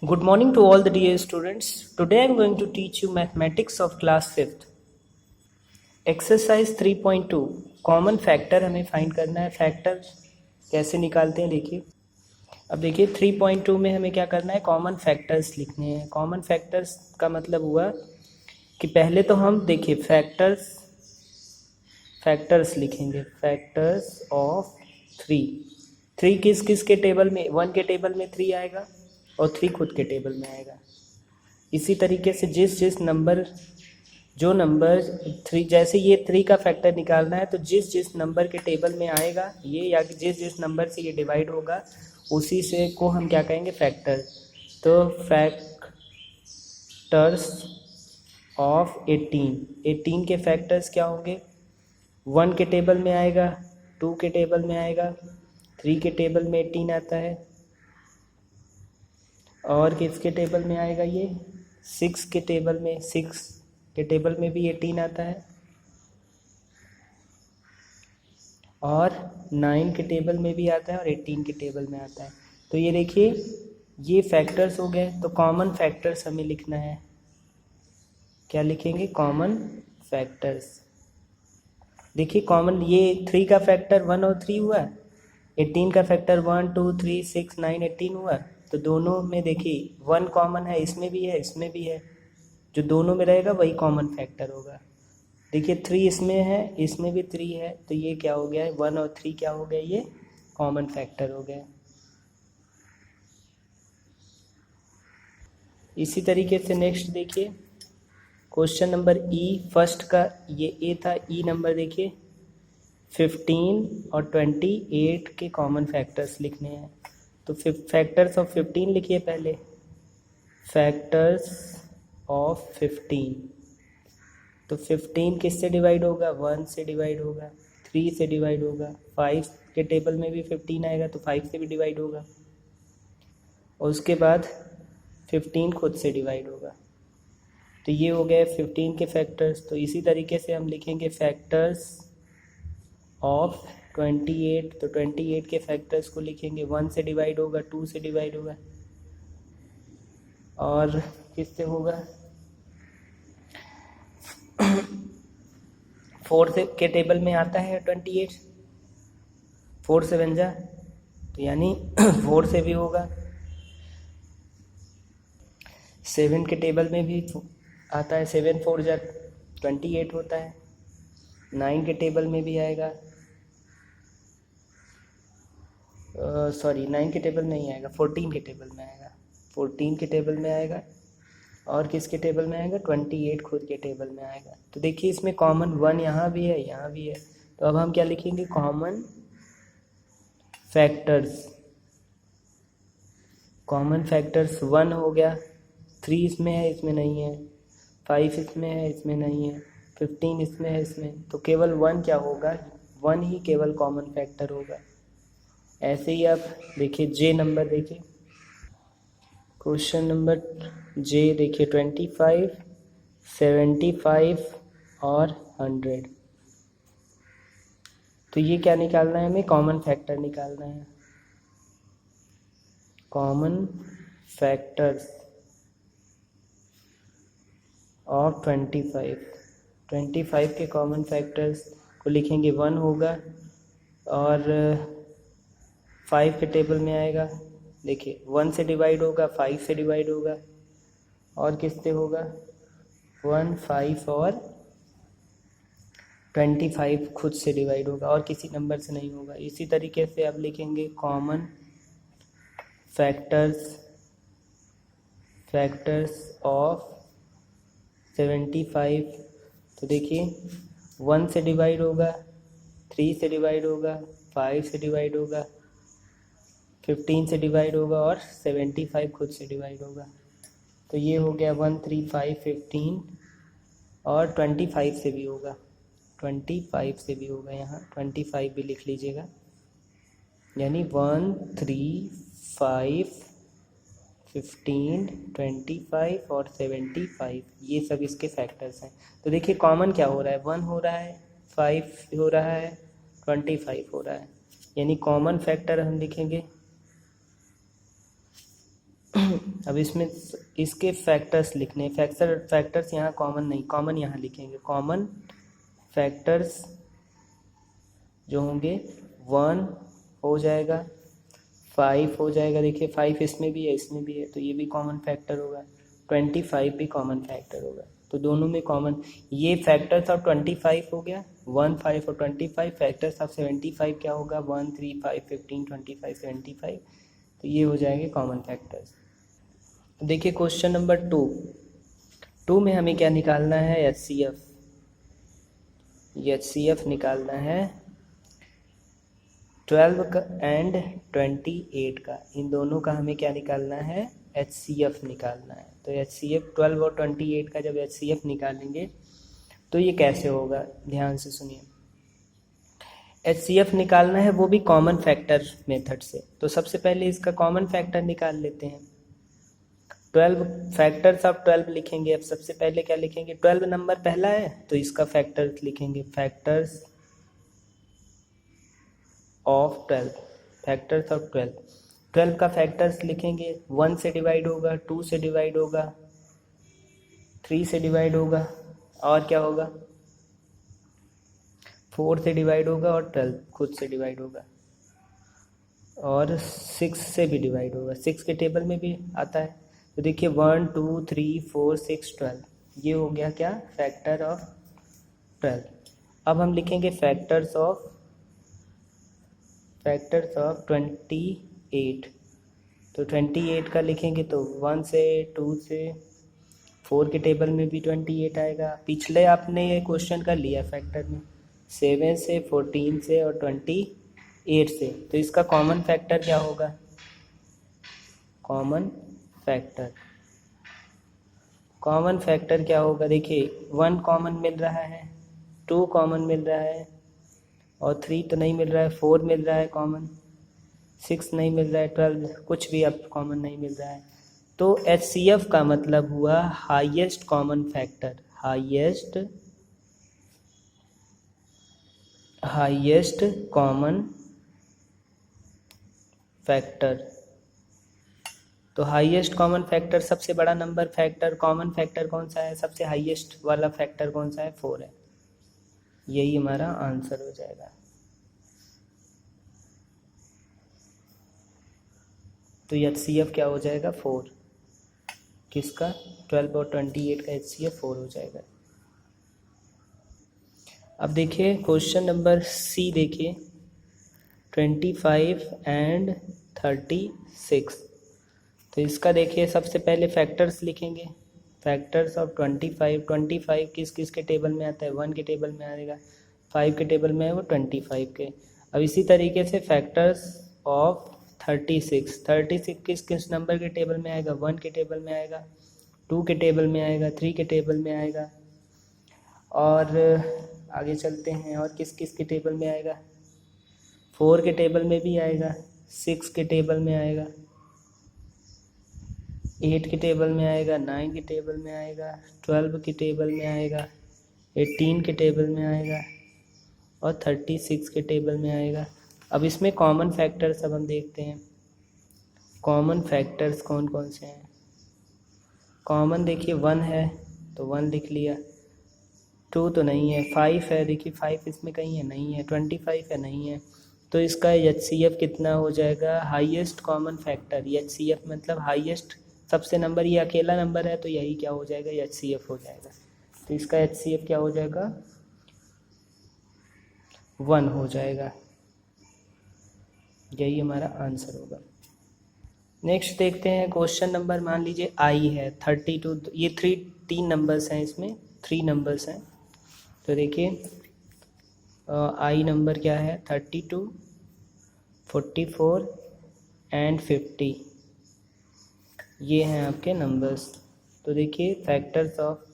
Good morning to all the dear students. Today I am going to teach you mathematics of class 5th. Exercise 3.2 common factor हमें find करना है। Factor कैसे निकालते हैं देखिए। अब देखिए 3.2 में हमें क्या करना है, कॉमन फैक्टर्स लिखने हैं। कॉमन फैक्टर्स का मतलब हुआ कि पहले तो हम देखिए फैक्टर्स लिखेंगे। फैक्टर्स ऑफ 3 किस किस के टेबल में, 1 के टेबल में 3 आएगा और 3 खुद के टेबल में आएगा। इसी तरीके से जिस नंबर जो नंबर 3, जैसे ये 3 का फैक्टर निकालना है तो जिस नंबर के टेबल में आएगा ये, या जिस नंबर से ये डिवाइड होगा उसी से को हम क्या कहेंगे, फैक्टर। तो फैक्टर्स ऑफ 18 के फैक्टर्स क्या होंगे, 1 के टेबल में आएगा, 2 के टेबल में आएगा, 3 के टेबल में 18 आता है, और किसके टेबल में आएगा ये, 6 के टेबल में भी 18 आता है, और 9 के टेबल में भी आता है, और 18 के टेबल में आता है। तो ये देखिए ये फैक्टर्स हो गए। तो कॉमन फैक्टर्स हमें लिखना है। क्या लिखेंगे, कॉमन फैक्टर्स। देखिए कॉमन, ये 3 का फैक्टर 1 और 3 हुआ, 18 का फैक्टर 1 2 3 6 9 18 हुआ। तो दोनों में देखिए 1 कॉमन है, इसमें भी है इसमें भी है, जो दोनों में रहेगा वही कॉमन फैक्टर होगा। देखिए 3 इसमें है, इसमें भी 3 है, तो ये क्या हो गया है, 1 और 3 क्या हो गया, ये कॉमन फैक्टर हो गया। इसी तरीके से नेक्स्ट देखिए क्वेश्चन नंबर ई, फर्स्ट का ये ए था। ई नंबर देखिए 15 और 28 के कॉमन फैक्टर्स लिखने हैं। तो फैक्टर्स ऑफ 15 लिखिए पहले। फैक्टर्स ऑफ 15, तो 15 किससे डिवाइड होगा, 1 से डिवाइड होगा, 3 से डिवाइड होगा, 5 के टेबल में भी 15 आएगा तो 5 से भी डिवाइड होगा, और उसके बाद 15 खुद से डिवाइड होगा। तो ये हो गए 15 के फैक्टर्स। तो इसी तरीके से हम लिखेंगे फैक्टर्स ऑफ 28। तो 28 के फैक्टर्स को लिखेंगे, 1 से डिवाइड होगा, 2 से डिवाइड होगा, और किससे होगा, 4 से के टेबल में आता है 28, 4 से बन जा, तो यानी 4 से भी होगा। 7 के टेबल में भी आता है, 7 4 जा 28 होता है। 9 के टेबल में भी आएगा, 9 के टेबल नहीं आएगा, 14 के टेबल में आएगा, 14 के टेबल में आएगा, और किसके टेबल में आएगा, 28 खुद के टेबल में आएगा। तो देखिए इसमें कॉमन 1 यहाँ भी है यहाँ भी है। तो अब हम क्या लिखेंगे, कॉमन फैक्टर्स। कॉमन फैक्टर्स 1 हो गया, 3 इसमें है इसमें नहीं है, 5 इसमें है इसमें नहीं है, 15 इसमें है इसमें, तो केवल 1 क्या होगा, 1 ही केवल कॉमन फैक्टर होगा। ऐसे ही आप देखिए जे नंबर देखिए, क्वेश्चन नंबर जे देखिए 25 75 और 100। तो ये क्या निकालना है, हमें कॉमन फैक्टर निकालना है। कॉमन फैक्टर्स ऑफ 25 के कॉमन फैक्टर्स को लिखेंगे, 1 होगा और 5 के टेबल में आएगा। देखिए 1 से डिवाइड होगा, 5 से डिवाइड होगा, और किससे होगा, 1 5 और 25 खुद से डिवाइड होगा, और किसी नंबर से नहीं होगा। इसी तरीके से अब लिखेंगे कॉमन फैक्टर्स ऑफ 75। तो देखिए 1 से डिवाइड होगा, 3 से डिवाइड होगा, 5 से डिवाइड होगा, 15 से डिवाइड होगा, और 75 खुद से डिवाइड होगा। तो ये हो गया 1 3 5 15, और 25 से भी होगा, 25 से भी होगा, यहाँ 25 भी लिख लीजिएगा। यानी 1 3 5 15 25 और 75, ये सब इसके फैक्टर्स हैं। तो देखिए कॉमन क्या हो रहा है, 1 हो रहा है, 5 हो रहा है, 25 हो रहा है। यानी कॉमन फैक्टर हम लिखेंगे अब इसमें इसके फैक्टर्स लिखने, फैक्टर्स यहाँ कॉमन नहीं, कॉमन यहाँ लिखेंगे। कॉमन फैक्टर्स जो होंगे 1 हो जाएगा, 5 हो जाएगा। देखिए 5 इसमें भी है, इसमें भी है, तो ये भी कॉमन फैक्टर होगा। 25 भी कॉमन फैक्टर होगा। तो दोनों में कॉमन, ये फैक्टर्स ऑफ 25 हो गया 1, 5 और 25। फैक्टर्स ऑफ 75 क्या होगा 1, 3, 5, 15, 25, 75। तो ये हो जाएंगे कॉमन फैक्टर्स। देखिए क्वेश्चन नंबर 2 में हमें क्या निकालना है, HCF। HCF निकालना है 12 का एंड 28 का, इन दोनों का हमें क्या निकालना है, HCF निकालना है। तो HCF 12 और 28 का जब HCF निकालेंगे तो ये कैसे होगा, ध्यान से सुनिए। HCF निकालना है वो भी कॉमन फैक्टर मेथड से। तो सबसे पहले इसका कॉमन फैक्टर निकाल लेते हैं। 12 फैक्टर्स ऑफ 12 लिखेंगे। अब सबसे पहले क्या लिखेंगे, 12 नंबर पहला है तो इसका फैक्टर्स लिखेंगे, फैक्टर्स ऑफ 12, फैक्टर्स ऑफ 12 का फैक्टर्स लिखेंगे। 1 से डिवाइड होगा, 2 से डिवाइड होगा, 3 से डिवाइड होगा, और क्या होगा 4 से डिवाइड होगा, और 12 खुद से डिवाइड होगा, और 6 से भी डिवाइड होगा। 6 के टेबल में भी आता है। तो देखिए 1, 2, 3, 4, 6, 12, ये हो गया क्या, फैक्टर ऑफ 12। अब हम लिखेंगे फैक्टर्स ऑफ 28। तो 28 का लिखेंगे तो 1 से 2 से 4 के टेबल में भी 28 आएगा। पिछले आपने ये क्वेश्चन कर लिया फैक्टर में, 7 से, 14 से और 28 से। तो इसका कॉमन फैक्टर क्या होगा, कॉमन फैक्टर क्या होगा, देखिए 1 कॉमन मिल रहा है, 2 कॉमन मिल रहा है, और 3 तो नहीं मिल रहा है, 4 मिल रहा है कॉमन, 6 नहीं मिल रहा है, 12 कुछ भी अब कॉमन नहीं मिल रहा है। तो HCF का मतलब हुआ highest common factor, highest common factor. तो हाईएस्ट कॉमन फैक्टर सबसे बड़ा नंबर फैक्टर, कॉमन फैक्टर कौन सा है, सबसे हाईएस्ट वाला फैक्टर कौन सा है, 4 है। यही हमारा आंसर हो जाएगा। तो HCF क्या हो जाएगा, 4। किसका, 12 और 28 का HCF 4 हो जाएगा। अब देखिए क्वेश्चन नंबर C, देखिए 25 एंड 36। तो इसका देखिए सबसे पहले फैक्टर्स लिखेंगे। फैक्टर्स ऑफ 25 किस किस के टेबल में आता है, 1 के टेबल में आएगा, 5 के टेबल में है वो 25 के। अब इसी तरीके से फैक्टर्स ऑफ 36 किस किस नंबर के टेबल में आएगा, 1 के टेबल में आएगा, 2 के टेबल में आएगा, 3 के टेबल में आएगा, और आगे चलते हैं, और किस किस के टेबल में आएगा, 4 के टेबल में भी आएगा, 6 के टेबल में आएगा, 8 के टेबल में आएगा, 9 के टेबल में आएगा, 12 के टेबल में आएगा, 18 के टेबल में आएगा, और 36 के टेबल में आएगा। अब इसमें कॉमन फैक्टर्स अब हम देखते हैं, कॉमन फैक्टर्स कौन कौन से हैं। कॉमन देखिए 1 है तो 1 लिख लिया, 2 तो नहीं है, 5 है, देखिए 5 इसमें कहीं है, नहीं है, 25 है, नहीं है। तो इसका HCF कितना हो जाएगा, हाईएस्ट कॉमन फैक्टर। HCF मतलब हाईएस्ट, सबसे नंबर ये अकेला नंबर है तो यही क्या हो जाएगा, HCF हो जाएगा। तो इसका HCF क्या हो जाएगा, 1 हो जाएगा। यही हमारा आंसर होगा। नेक्स्ट देखते हैं क्वेश्चन नंबर, मान लीजिए I है 32। ये 3 नंबर्स हैं, इसमें 3 नंबर्स हैं। तो देखिए I नंबर क्या है, 32, 44 एंड 50, ये हैं आपके नंबर्स। तो देखिए फैक्टर्स ऑफ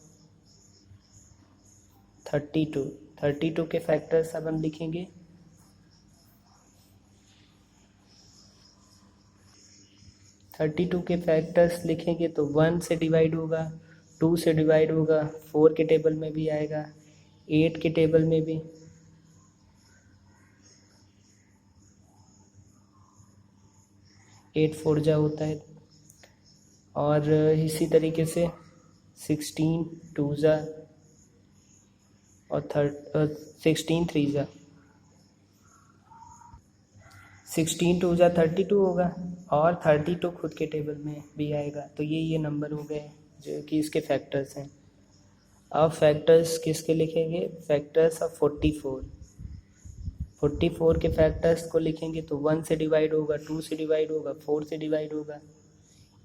32 के फैक्टर्स अब हम लिखेंगे। 32 के फैक्टर्स लिखेंगे तो 1 से डिवाइड होगा, 2 से डिवाइड होगा, 4 के टेबल में भी आएगा, 8 के टेबल में भी, 8 4 जा होता है, और इसी तरीके से 16 2 ज़ा और 16 3 ज़ा 16 2 ज़ा 32 होगा और 32 खुद के टेबल में भी आएगा। तो ये नंबर हो गए जो कि इसके फैक्टर्स हैं। अब फैक्टर्स किसके लिखेंगे? फैक्टर्स ऑफ 44 के फैक्टर्स को लिखेंगे तो 1 से डिवाइड होगा, 2 से डिवाइड होगा, 4 से डिवाइड होगा,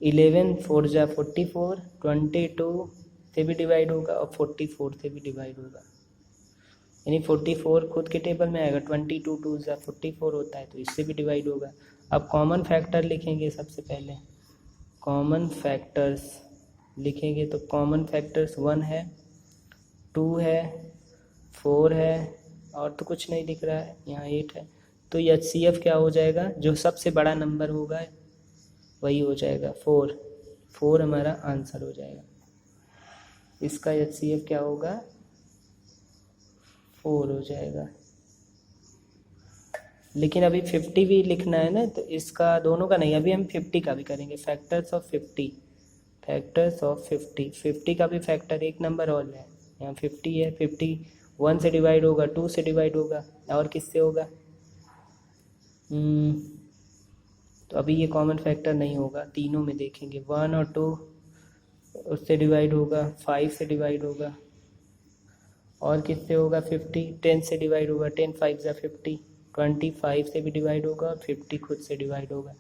11 4 ज़ा 44, 22 से भी डिवाइड होगा और 44 से भी डिवाइड होगा। यानी 44 खुद के टेबल में आएगा, 22 2 ज़ा 44 होता है तो इससे भी डिवाइड होगा। अब कॉमन फैक्टर लिखेंगे। सबसे पहले कॉमन फैक्टर्स लिखेंगे तो कॉमन फैक्टर्स 1 है, 2 है, 4 है और तो कुछ नहीं दिख रहा है, यहाँ 8 है। तो HCF क्या हो जाएगा? जो सबसे बड़ा नंबर होगा वही हो जाएगा 4 हमारा आंसर हो जाएगा। इसका HCF क्या होगा? 4 हो जाएगा। लेकिन अभी 50 भी लिखना है ना, तो इसका दोनों का नहीं, अभी हम 50 का भी करेंगे। फैक्टर्स ऑफ 50 50 का भी फैक्टर एक नंबर और है, यहाँ 50 है। 50 1 से डिवाइड होगा, 2 से डिवाइड होगा और किससे होगा? तो अभी ये कॉमन फैक्टर नहीं होगा, तीनों में देखेंगे। 1 और 2 उससे डिवाइड होगा, 5 से डिवाइड होगा और किससे होगा? 50 10 से डिवाइड होगा, 10 5 ज़ा 50, 25 से भी डिवाइड होगा और 50 खुद से डिवाइड होगा।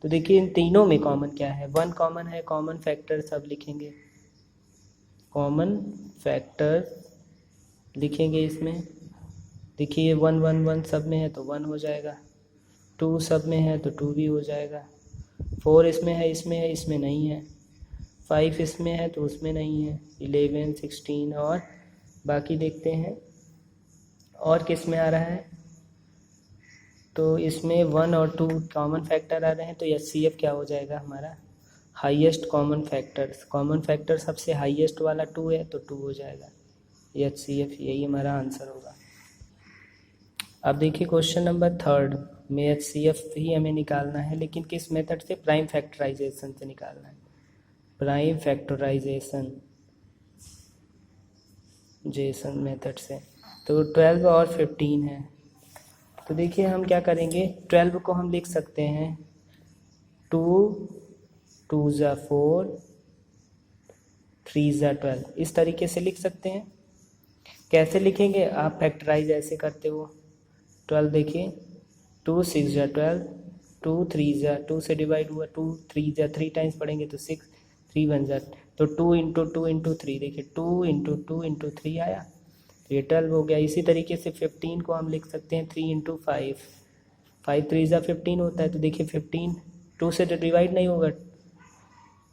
तो देखिए इन तीनों में कॉमन क्या है? 1 कॉमन है। कॉमन फैक्टर सब लिखेंगे, कॉमन फैक्टर लिखेंगे इसमें। देखिए 1 1 1 सब में है तो 1 हो जाएगा, 2 सब में है तो 2 भी हो जाएगा, 4 इसमें है, इसमें नहीं है, 5 इसमें है तो उसमें नहीं है, 11 16 और बाकी देखते हैं और किस में आ रहा है। तो इसमें 1 और 2 कॉमन फैक्टर आ रहे हैं तो HCF क्या हो जाएगा हमारा? Highest common factors. Common factor सबसे हाईएस्ट वाला 2 है तो 2 हो जाएगा। HCF यही हमारा आंसर होगा। अब देखिए क्वेश्चन नंबर 3 में HCF ही हमें निकालना है, लेकिन किस मेथड से? प्राइम फैक्टराइजेशन से निकालना है। प्राइम फैक्टराइजेशन मेथड से। तो 12 और 15 है। तो देखिए हम क्या करेंगे, 12 को हम लिख सकते हैं 2 2 ज़ा 4 3 ज़ा 12, इस तरीके से लिख सकते हैं। कैसे लिखेंगे? आप फैक्टराइज ऐसे करते हो। 12 देखिए 2 6 ज़ा 12, 2 3 ज़ा 2 से डिवाइड हुआ, 2 3 ज़ा 3 टाइम्स पढ़ेंगे तो 6, 3 1 ज़ा तो 2 × 2 × 3, देखिए 2 × 2 × 3 आया तो ये 12 हो गया। इसी तरीके से 15 को हम लिख सकते हैं 3 × 5, 5 3 ज़ा 15 होता है। तो देखिए 15 2 से तो डिवाइड नहीं होगा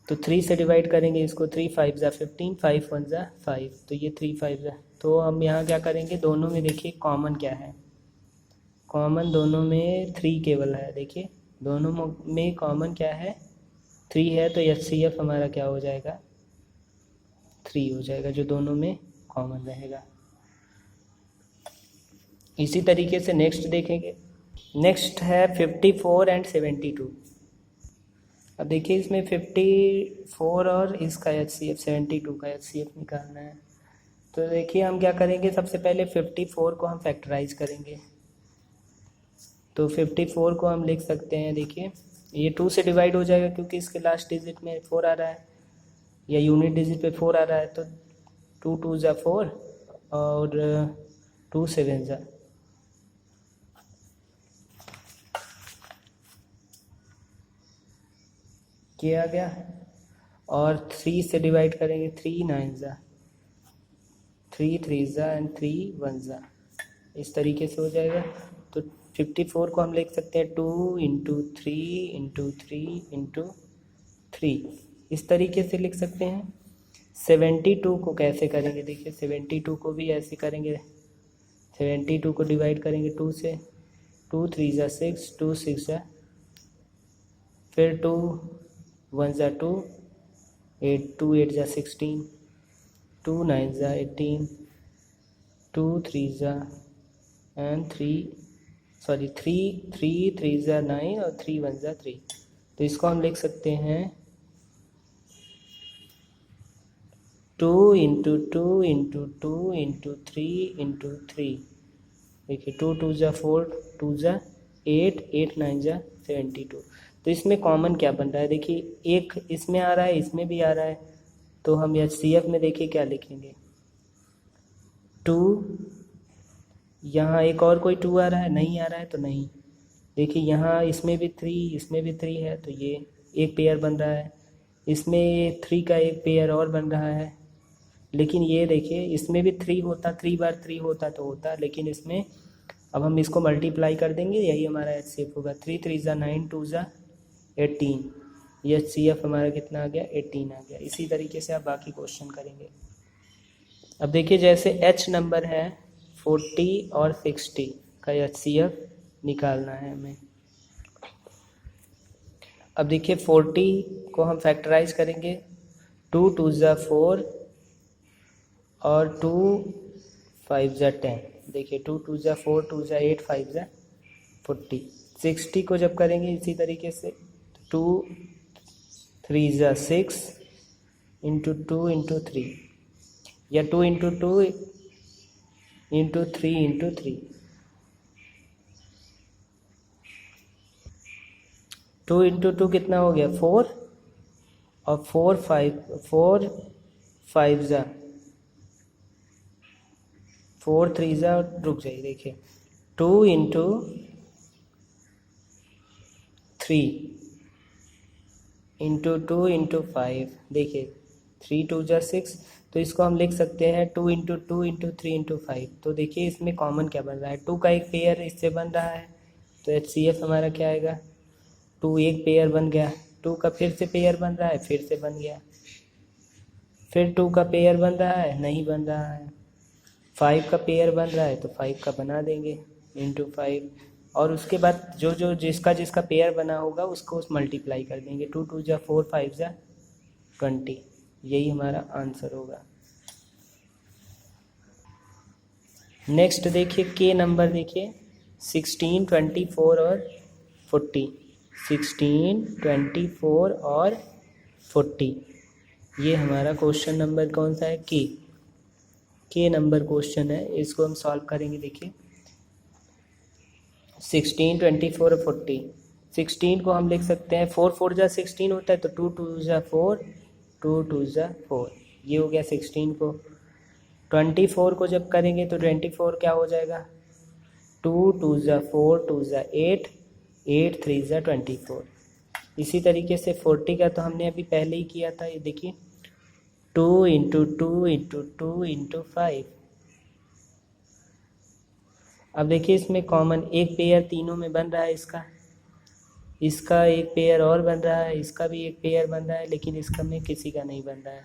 तो 3 से डिवाइड करेंगे इसको, 3 5 ज़ा 15, 5 1 ज़ा 5, तो ये 3 5 ज़ा। तो हम यहाँ क्या करेंगे, दोनों में देखिए कॉमन क्या है? कॉमन दोनों में 3 केवल है। देखिए दोनों में कॉमन क्या है? 3 है। तो HCF हमारा क्या हो जाएगा? 3 हो जाएगा, जो दोनों में कॉमन रहेगा। इसी तरीके से नेक्स्ट देखेंगे। नेक्स्ट है 54 एंड 72। अब देखिए इसमें 54 और इसका HCF 72 का HCF निकालना है। तो देखिए हम क्या करेंगे, सबसे पहले 54 को हम फैक्टराइज करेंगे। तो 54 को हम लिख सकते हैं, देखिए ये 2 से डिवाइड हो जाएगा क्योंकि इसके लास्ट डिजिट में 4 आ रहा है या यूनिट डिजिट पे 4 आ रहा है। तो 2 2 ज़ा 4 और 2 7 ज़ा किया गया और 3 से डिवाइड करेंगे, 3 9 ज़ा 3 3 ज़ा एंड 3 1 ज़ा, इस तरीके से हो जाएगा। तो 54 को हम लिख सकते हैं 2 × 3 × 3 × 3, इस तरीके से लिख सकते हैं। 72 को कैसे करेंगे? देखिए 72 को भी ऐसे करेंगे, 72 को डिवाइड करेंगे 2 से, 2 3 ज़ा 6, 2 6 ज़ा, फिर 2 1 ज़ा 2, 8 2 8 ज़ा 16, 2 9 ज़ा 18, 2 3 ज़ा एंड 3 3 3 ज़ा 9 और 3 1 ज़ा 3। तो इसको हम लिख सकते हैं 2 इंटू 2 इंटू 2 इंटू 3 इंटू 3। देखिए 2 2 जा 4, 2 जा 8, 8 9 जा 72। तो इसमें कॉमन क्या बन रहा है, देखिए एक इसमें आ रहा है, इसमें भी आ रहा है, तो हम HCF में देखिए क्या लिखेंगे, 2, यहाँ एक और कोई 2 आ रहा है, नहीं आ रहा है तो नहीं। देखिए यहाँ इसमें भी 3, इसमें भी 3 है, तो ये एक पेयर बन रहा है, इसमें 3 का एक पेयर और बन रहा है। लेकिन ये देखिए इसमें भी 3 होता, 3 बार 3 होता तो होता, लेकिन इसमें अब हम इसको मल्टीप्लाई कर देंगे, यही हमारा HCF होगा। 3 3 जा 9, 2 जा 18, ये HCF हमारा कितना आ गया, 18 आ गया। इसी तरीके से आप बाकी क्वेश्चन करेंगे। अब देखिए जैसे H नंबर है 40 और 60 का HCF निकालना है हमें। अब देखिए 40 को हम फैक्टराइज करेंगे, 2 2 जा 4 और 2 5 जा 10। देखिए 2 2 जा 4, 2 जा 8, 5 जा 40। 60 को जब करेंगे इसी तरीके से, 2 3 जा 6 इंटू 2 इंटू 3, या 2 इंटू 2 इंटू 3 इंटू 3। 2 इंटू 2 कितना हो गया, 4, और 4 5 जा 4 3 जा, रुक जाइए, देखिए 2 इंटू 3 इंटू 2 इंटू 5, देखिए 3 2 जा 6, तो इसको हम लिख सकते हैं 2 इंटू 2 इंटू 3 इंटू 5। तो देखिए इसमें कॉमन क्या बन रहा है, 2 का एक पेयर इससे बन रहा है, तो HCF हमारा क्या आएगा, 2 एक पेयर बन गया, 2 का फिर से पेयर बन रहा है, फिर से बन गया, फिर 2 का पेयर बन रहा है, नहीं बन रहा है, 5 का पेयर बन रहा है तो 5 का बना देंगे इंटू 5, और उसके बाद जो जो जिसका पेयर बना होगा उसको उस मल्टीप्लाई कर देंगे, 2 2 जा 4, 5 जा 20। यही हमारा आंसर होगा। नेक्स्ट देखिए के नंबर, देखिए 16 24 और 40, 16 24 और 40, ये हमारा क्वेश्चन नंबर कौन सा है, के नंबर क्वेश्चन है। इसको हम सॉल्व करेंगे। देखिए 16 24 और 40, 16 को हम लिख सकते हैं 4 4 जा 16 होता है, तो 2 2 जा 4, 2 2 जा 4, ये हो गया 16 को। 24 को जब करेंगे तो 24 क्या हो जाएगा, 2 2 जा 4, 2 जा 8, 8 3 जा 24। इसी तरीके से 40 का तो हमने अभी पहले ही किया था, ये देखिए 2 इंटू 2 इंटू 2 इंटू 5। अब देखिए इसमें कॉमन एक पेयर तीनों में बन रहा है, इसका एक पेयर और बन रहा है, इसका भी एक पेयर बन रहा है, लेकिन इसका में किसी का नहीं बन रहा है,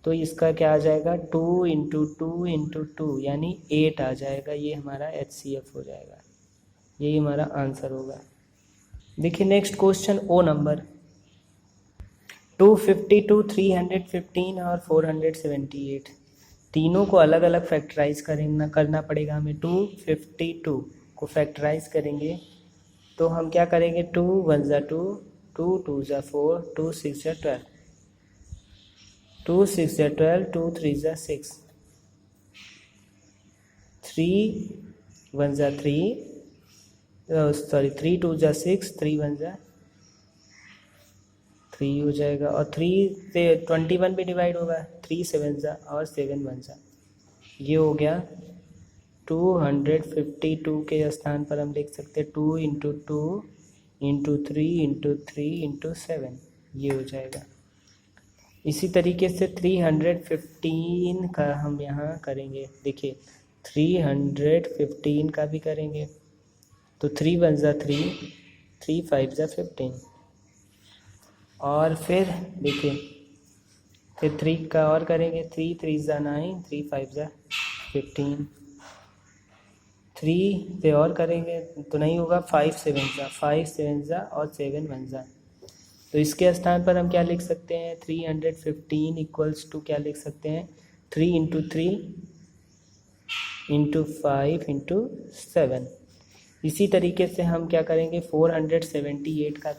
तो इसका क्या आ जाएगा, 2 इंटू 2 इंटू 2 यानी 8 आ जाएगा। ये हमारा HCF हो जाएगा, यही हमारा आंसर होगा। देखिए नेक्स्ट क्वेश्चन ओ नंबर, 252, 315 और 478, तीनों को अलग अलग फैक्टराइज करना पड़ेगा हमें। 252 को फैक्टराइज करेंगे तो हम क्या करेंगे, 2 1 जा 2, 2 2 जा 4, 2 6 जा 12, 2 6 जा 12, 2 3 जा 6, 3 1 जा 3, सॉरी 3 2 जा 6, 3 1 जा 3 हो जाएगा, और 3 से 21 भी डिवाइड होगा, 3 7 जा और 7 1 जा, ये हो गया 252 के स्थान पर हम लिख सकते हैं 2 इंटू 2 इंटू 3 इंटू 3 इंटू 7, ये हो जाएगा। इसी तरीके से 315 का हम यहाँ करेंगे। देखिए 315 का भी करेंगे तो 3 1 जा 3, 3 5 जा 15, और फिर देखिए फिर 3 का और करेंगे, 3 3 जा 9, 3 5 जा 15, 3 पे और करेंगे तो नहीं होगा, 5 7 जा, 5 7 जा और 7 1 जा, तो इसके स्थान पर हम क्या लिख सकते हैं, 315 इक्वल्स टू क्या लिख सकते हैं, 3 इंटू 3 इंटू 5 इंटू 7। इसी तरीके से हम क्या करेंगे, 478 का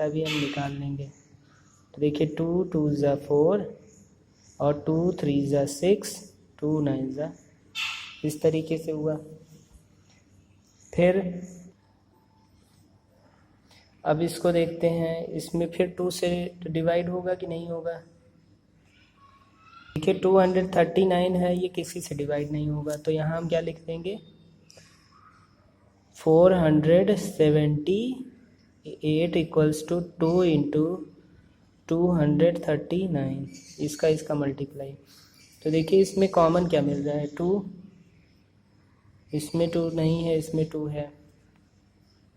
भी हम निकाल लेंगे। देखिए 2 2 ज़ा 4 और 2 3 ज़ा 6, 2 9 ज़ा, इस तरीके से हुआ। फिर अब इसको देखते हैं, इसमें फिर 2 से डिवाइड होगा कि नहीं होगा। देखिए 239 है, ये किसी से डिवाइड नहीं होगा, तो यहाँ हम क्या लिख देंगे 478 इक्वल्स टू 2 इंटू 239, इसका मल्टीप्लाई। तो देखिए इसमें कॉमन क्या मिल रहा है 2, इसमें 2 नहीं है, इसमें 2 है,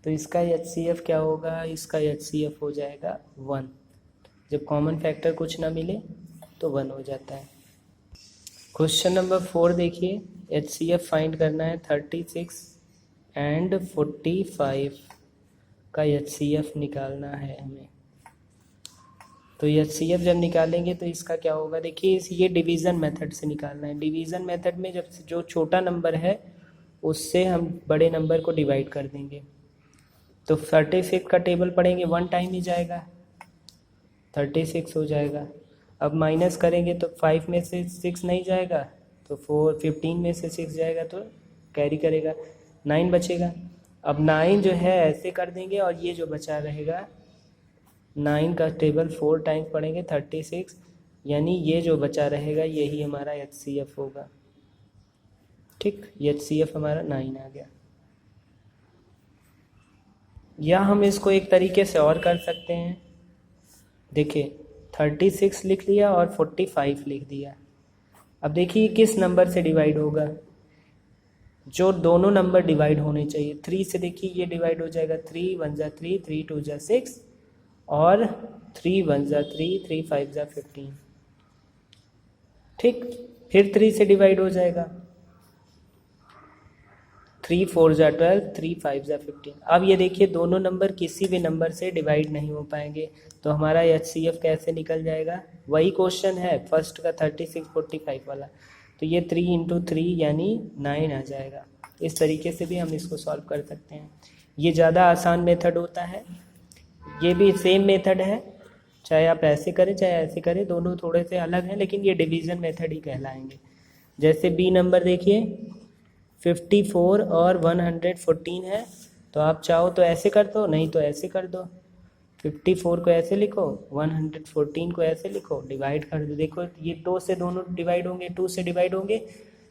तो इसका HCF क्या होगा, इसका HCF हो जाएगा 1। जब कॉमन फैक्टर कुछ ना मिले तो 1 हो जाता है। क्वेश्चन नंबर 4 देखिए, HCF फाइंड करना है 36 एंड 45 का HCF निकालना है हमें। तो HCF जब निकालेंगे तो इसका क्या होगा, देखिए ये डिवीज़न मेथड से निकालना है। डिवीज़न मेथड में जब जो छोटा नंबर है उससे हम बड़े नंबर को डिवाइड कर देंगे। तो 36 का टेबल पढ़ेंगे 1 टाइम ही जाएगा, 36 हो जाएगा। अब माइनस करेंगे तो 5 में से 6 नहीं जाएगा, तो 15 में से 6 जाएगा तो कैरी करेगा, 9 बचेगा। अब 9 जो है ऐसे कर देंगे और ये जो बचा रहेगा 9 का टेबल 4 टाइम्स पढ़ेंगे 36, यानी ये जो बचा रहेगा यही हमारा HCF होगा। ठीक, HCF हमारा 9 आ गया। या हम इसको एक तरीके से और कर सकते हैं, देखिए 36 लिख लिया और 45 लिख दिया। अब देखिए किस नंबर से डिवाइड होगा, जो दोनों नंबर डिवाइड होने चाहिए। 3 से देखिए ये डिवाइड हो जाएगा, 3 1 ज़ा 3, 3 2 ज़ा 6 और 3 1 ज़ा 3, 3 5 ज़ा 15। ठीक, फिर 3 से डिवाइड हो जाएगा, 3 4 ज़ा 12, 3 5 ज़ा 15। अब ये देखिए दोनों नंबर किसी भी नंबर से डिवाइड नहीं हो पाएंगे, तो हमारा HCF कैसे निकल जाएगा, वही क्वेश्चन है फर्स्ट का 36 45 वाला। तो ये 3 इंटू 3 यानी 9 आ जाएगा। इस तरीके से भी हम इसको सॉल्व कर सकते हैं। ये ज़्यादा आसान मेथड होता है, ये भी सेम मेथड है, चाहे आप ऐसे करें चाहे ऐसे करें, दोनों थोड़े से अलग हैं, लेकिन ये डिवीज़न मेथड ही कहलाएंगे। जैसे बी नंबर देखिए 54 और 114 है, तो आप चाहो तो ऐसे कर दो, नहीं तो ऐसे कर दो। 54 को ऐसे लिखो, 114 को ऐसे लिखो, डिवाइड कर दो। देखो ये 2 से दोनों डिवाइड होंगे, 2 से डिवाइड होंगे,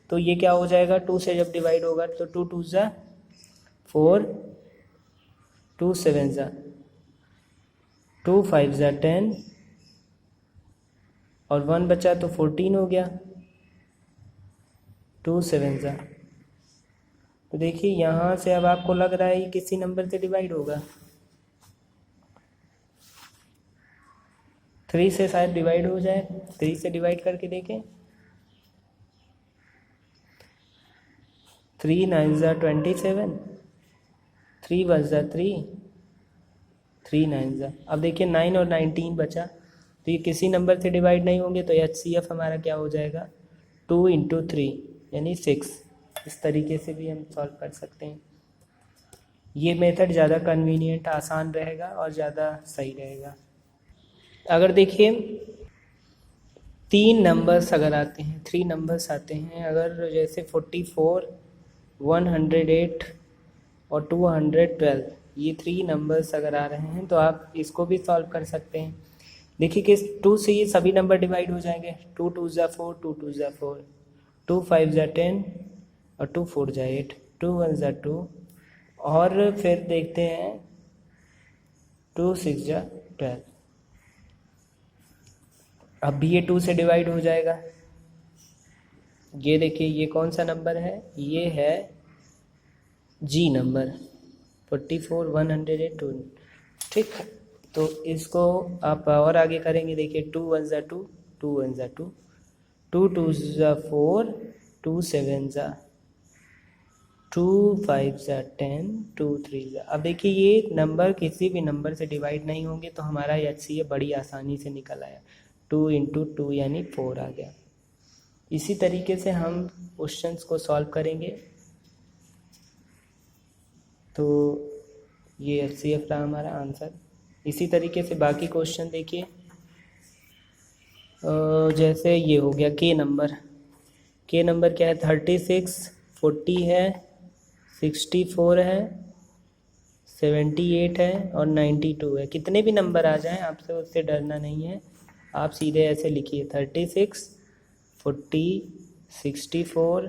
तो ये क्या हो जाएगा, 2 से जब डिवाइड होगा तो 2 2 ज़ा 4, 2 7 ज़ा 2 5 ज़ा 10 और 1 बचा तो 14 हो गया, 2 7 ज़ा। तो देखिए यहाँ से अब आपको लग रहा है ये किसी नंबर से डिवाइड होगा, 3 से शायद डिवाइड हो जाए। 3 से डिवाइड करके देखें, 3 9 ज़ा 27, 3 1 ज़ा 3, 3 9 ज़ा। अब देखिए 9 और 19 बचा, तो ये किसी नंबर से डिवाइड नहीं होंगे, तो HCF हमारा क्या हो जाएगा 2 इंटू 3 यानी 6। इस तरीके से भी हम सॉल्व कर सकते हैं। ये मेथड ज़्यादा कन्वीनियंट आसान रहेगा और ज़्यादा सही रहेगा। अगर देखिए 3 नंबर्स अगर आते हैं, 3 नंबर्स आते हैं, अगर जैसे 44 108 और 212, ये 3 नंबर्स अगर आ रहे हैं तो आप इसको भी सॉल्व कर सकते हैं। देखिए कि 2 से ये सभी नंबर डिवाइड हो जाएंगे, 2 2 ज़ा 4, 2 2 ज़ा 4, 2 5 ज़ा 10 और 2 4 ज़ा 8, 2 1 ज़ा 2 और फिर देखते हैं 2 6 ज़ा 12। अब भी ये 2 से डिवाइड हो जाएगा। ये देखिए ये कौन सा नंबर है, ये है G नंबर 44 108 2। ठीक, तो इसको आप और आगे करेंगे, देखिए 2 1 ज़ा 2, 2 1 ज़ा 2, 2 2 ज़ा 4, 2 7 ज़ा 2 5 ज़ा 10, 2 3 ज़ा। अब देखिए ये नंबर किसी भी नंबर से डिवाइड नहीं होंगे, तो हमारा HCF बड़ी आसानी से निकल आया, 2 इंटू 2 यानी 4 आ गया। इसी तरीके से हम क्वेश्चंस को सॉल्व करेंगे। तो ये HCF रहा हमारा आंसर। इसी तरीके से बाकी क्वेश्चन देखिए, जैसे ये हो गया के नंबर क्या है, 36, 40 है, 64 है, 78 है और 92 है। कितने भी नंबर आ जाएं आपसे उससे डरना नहीं है, आप सीधे ऐसे लिखिए 36, 40, 64,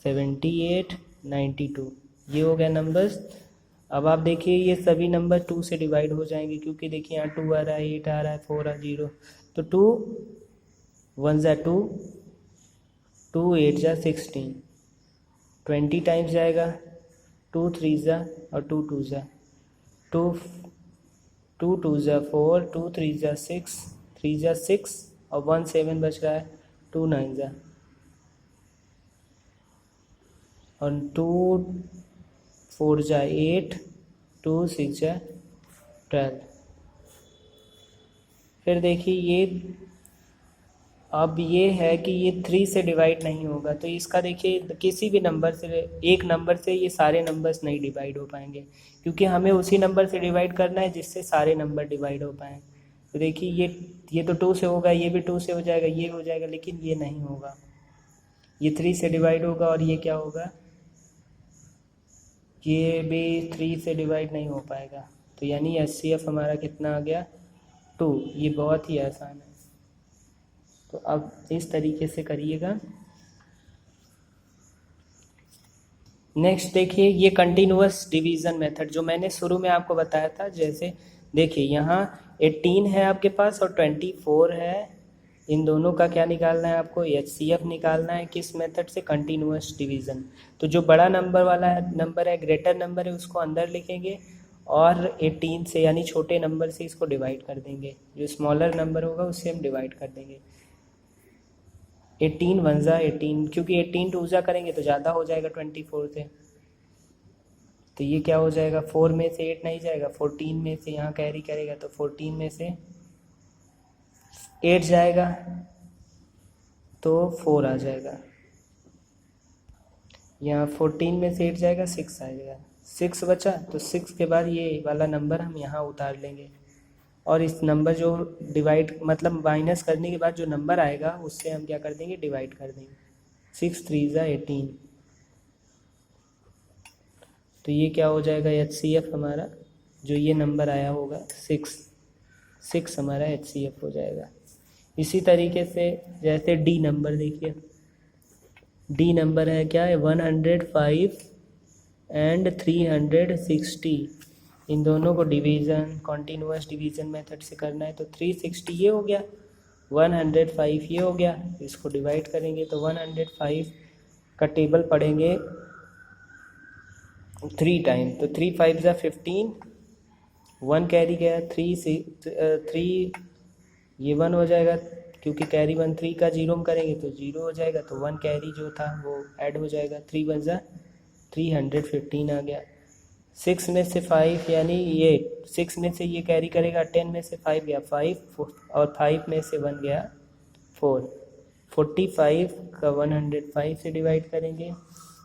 78, 92, ये हो गया नंबर्स। अब आप देखिए ये सभी नंबर 2 से डिवाइड हो जाएंगे, क्योंकि देखिए यहाँ 2 आ रहा है, 8 आ रहा है, 4 आ 0, तो 2 1 जा 2, 2 8 जा 16, 20 टाइम्स जाएगा, 2 3 जा और 2 2 जा, 2 2 2 जा 4, 2 3 जा 6, 3 जा 6 और 1 7 बच रहा है, 2 9 जा और 2 4 जा 8, 2 6 जा 12। फिर देखिए ये अब ये है कि ये 3 से डिवाइड नहीं होगा, तो इसका देखिए किसी भी नंबर से, एक नंबर से ये सारे नंबर्स नहीं डिवाइड हो पाएंगे, क्योंकि हमें उसी नंबर से डिवाइड करना है जिससे सारे नंबर डिवाइड हो पाएँ। तो देखिए ये तो 2 से होगा, ये भी 2 से हो जाएगा, ये हो जाएगा, लेकिन ये नहीं होगा, ये 3 से डिवाइड होगा और ये क्या होगा, ये भी 3 से डिवाइड नहीं हो पाएगा। तो यानी HCF हमारा कितना आ गया, 2। ये बहुत ही आसान है, तो अब इस तरीके से करिएगा। नेक्स्ट देखिए ये कंटिन्यूअस डिवीज़न मेथड जो मैंने शुरू में आपको बताया था, जैसे देखिए यहाँ 18 है आपके पास और 24 है, इन दोनों का क्या निकालना है आपको, HCF निकालना है। किस मेथड से, कंटिन्यूअस डिवीज़न। तो जो बड़ा नंबर वाला नंबर है, ग्रेटर नंबर है, उसको अंदर लिखेंगे और 18 से यानी छोटे नंबर से इसको डिवाइड कर देंगे, जो स्मॉलर नंबर होगा उससे हम डिवाइड कर देंगे। 18 1 जा 18, क्योंकि 18 2 जा करेंगे तो ज़्यादा हो जाएगा 24 से, तो ये क्या हो जाएगा, 4 में से 8 नहीं जाएगा, 14 में से यहाँ कैरी करेगा तो 14 में से 8 जाएगा तो 4 आ जाएगा, यहाँ 14 में से 8 जाएगा 6 आएगा, 6 बचा, तो 6 के बाद ये वाला नंबर हम यहाँ उतार लेंगे और इस नंबर जो डिवाइड मतलब माइनस करने के बाद जो नंबर आएगा उससे हम क्या कर देंगे, डिवाइड कर देंगे। 6 3 जा 18, तो ये क्या हो जाएगा, HCF हमारा जो ये नंबर आया होगा 6 हमारा HCF हो जाएगा। इसी तरीके से जैसे D नंबर देखिए, D नंबर है क्या है, 105 एंड 360, इन दोनों को डिवीज़न कॉन्टीन्यूअस डिवीज़न मेथड से करना है। तो 360 ये हो गया, 105 ये हो गया, इसको डिवाइड करेंगे तो 105 का टेबल पढ़ेंगे 3 टाइम, तो 3 5 जा 15, 1 कैरी गया, 3 ये 1 हो जाएगा, क्योंकि कैरी 1 3 का 0 हम करेंगे तो 0 हो जाएगा, तो 1 कैरी जो था वो ऐड हो जाएगा, 3 1 जा 315 आ गया। 6 में से 5 यानी ये 6 में से ये कैरी करेगा, 10 में से 5 गया 5 और 5 में से 1 गया 4, 45 का 105 से डिवाइड करेंगे,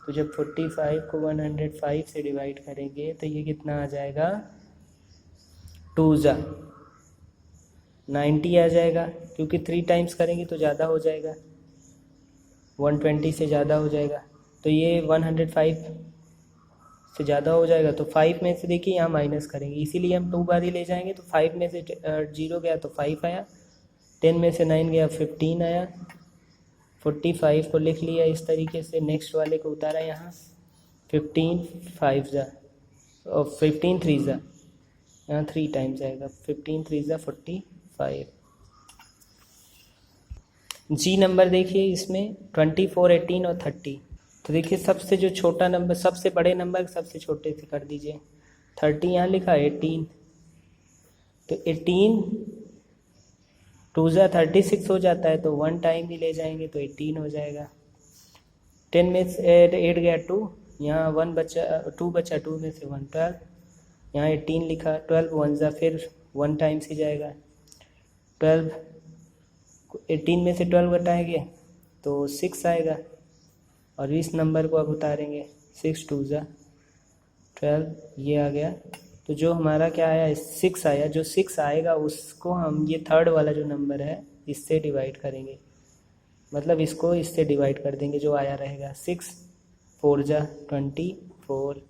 तो जब 45 को 105 से डिवाइड करेंगे तो ये कितना आ जाएगा, 2 जा 90 आ जाएगा, क्योंकि 3 टाइम्स करेंगे तो ज़्यादा हो जाएगा, 120 से ज़्यादा हो जाएगा, तो ये 105 से ज़्यादा हो जाएगा, तो 5 में से देखिए यहाँ माइनस करेंगे, इसीलिए हम 2 बार ही ले जाएंगे, तो 5 में से 0 गया तो 5 आया, 10 में से 9 गया 15 आया, 45 को लिख लिया इस तरीके से, नेक्स्ट वाले को उतारा यहाँ, 15 5 जा और 15 3 जा, यहाँ 3 टाइम्स आएगा, 15 3 जा 45। जी नंबर देखिए इसमें 24 18 और 30, तो देखिए सबसे जो छोटा नंबर, सबसे बड़े नंबर सबसे छोटे से कर दीजिए, 30 यहाँ लिखा, 18, तो 18 2 जा 36 हो जाता है, तो 1 टाइम ही ले जाएंगे तो 18 हो जाएगा। 10 में से 8 गया 2, यहाँ 1 बचा 2 बचा, 2 में से 1 12, यहाँ 18 लिखा, 12 1 जा फिर 1 टाइम्स ही जाएगा, 12 18 में से 12 घटाएंगे तो 6 आएगा, और इस नंबर को अब उतारेंगे, 6 2 जा 12, ये आ गया, तो जो हमारा क्या आया 6 आया, जो 6 आएगा उसको हम ये थर्ड वाला जो नंबर है इससे डिवाइड करेंगे, मतलब इसको इससे डिवाइड कर देंगे, जो आया रहेगा 6 4 जा 24।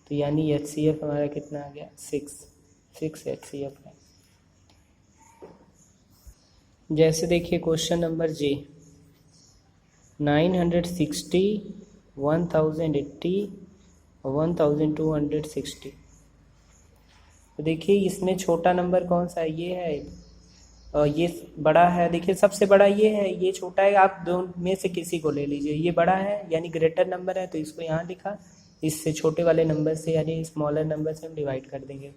तो यानी HCF हमारा कितना आ गया 6 HCF है। जैसे देखिए क्वेश्चन नंबर J 960 1080 1260। तो देखिए इसमें छोटा नंबर कौन सा है, ये है और ये बड़ा है। देखिए सबसे बड़ा ये है, ये छोटा है, आप दोनों में से किसी को ले लीजिए। ये बड़ा है यानी ग्रेटर नंबर है, तो इसको यहाँ लिखा, इससे छोटे वाले नंबर से यानी स्मॉलर नंबर से हम डिवाइड कर देंगे।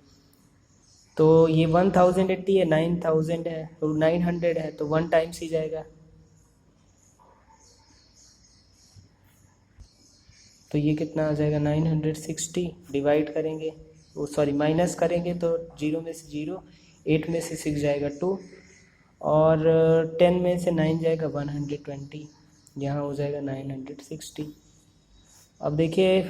तो ये 1080 है, 9000 है, तो 900 है, तो 1 टाइम्स ही जाएगा। तो ये कितना आ जाएगा 960, डिवाइड करेंगे, वो सॉरी माइनस करेंगे तो 0 में से 0, 8 में से 6 जाएगा 2, और 10 में से 9 जाएगा 120, यहाँ हो जाएगा 960। अब देखिए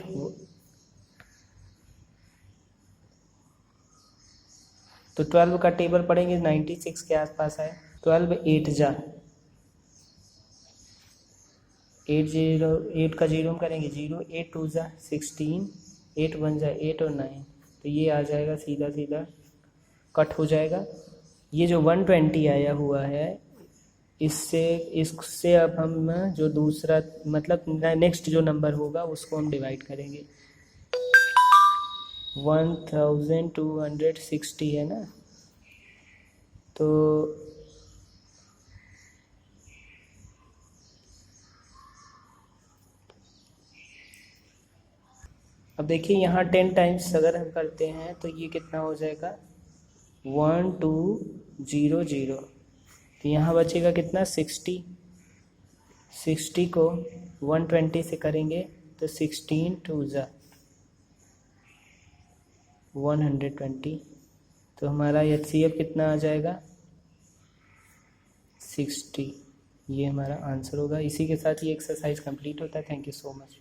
तो 12 का टेबल पढ़ेंगे 96 के आसपास है। 12 8 जा 8 0, 8 का 0 हम करेंगे 0, 8 2 जा 16, 8 1 जा 8 और 9, तो ये आ जाएगा सीधा सीधा कट हो जाएगा। ये जो 120 आया हुआ है इससे अब हम जो दूसरा मतलब नेक्स्ट जो नंबर होगा उसको हम डिवाइड करेंगे। 1260 है ना, तो अब देखिए यहाँ 10 टाइम्स अगर हम करते हैं तो ये कितना हो जाएगा 1200। तो यहाँ बचेगा कितना 60 को 120 से करेंगे तो 16 2 जा 120। तो हमारा HCF कितना आ जाएगा 60। ये हमारा आंसर होगा। इसी के साथ ये एक्सरसाइज कंप्लीट होता है। Thank you so much.